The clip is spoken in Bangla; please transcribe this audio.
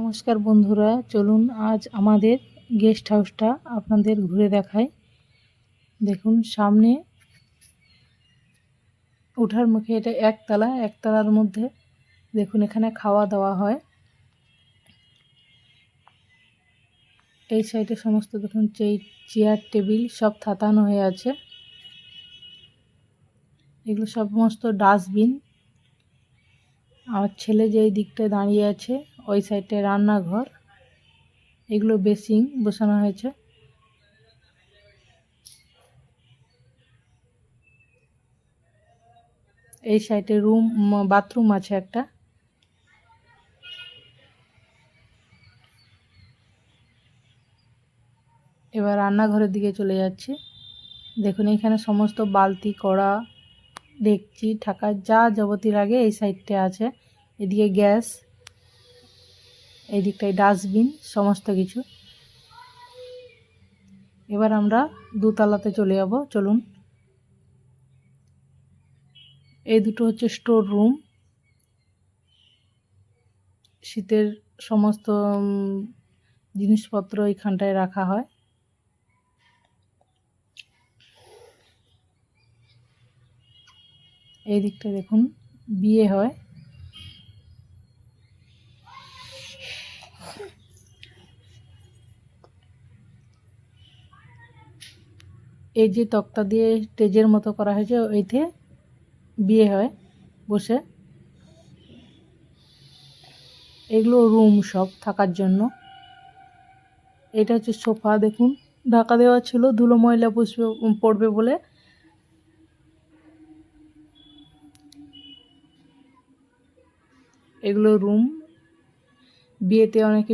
নমস্কার বন্ধুরা, চলুন আজ আমাদের গেস্ট হাউসটা আপনাদের ঘুরে দেখাই। দেখুন সামনে ওঠার মুখে, এটা একতলার মধ্যে দেখুন এখানে খাওয়া দাওয়া হয়। এই সাইডে সমস্ত দেখুন চেয়ার টেবিল সব থাতানো হয়ে আছে। এগুলো সমস্ত ডাস্টবিন। আমার ছেলে যেই দিকটায় দাঁড়িয়ে আছে ওই সাইডে রান্নাঘর। এগুলো বেসিন বসানো হয়েছে। এই সাইডে বাথরুম আছে একটা। এবার রান্নাঘরের দিকে চলে যাচ্ছে। দেখুন এখানে সমস্ত বালতি, কড়া, ডেকচি, ঢাকা যা যাবতীয় লাগে এই সাইডটা আছে। এদিকে গ্যাস, এই দিকটায় ডাস্টবিন, সমস্ত কিছু। এবার আমরা দোতলাতে চলে যাব, চলুন। এই দুটো হচ্ছে স্টোর রুম। শীতের সমস্ত জিনিসপত্র এইখানটায় রাখা হয়। এই দিকটা দেখুন বিয়ে হয়। এই যে তক্তা দিয়ে স্টেজের মতো করা হয়েছে, ওইতে বিয়ে হয় বসে। এগুলো রুম সব থাকার জন্য। এটা হচ্ছে সোফা, দেখুন ঢাকা দেওয়া ছিল ধুলো ময়লা পড়বে বলে। এগুলো রুম। বিয়েতে অনেকে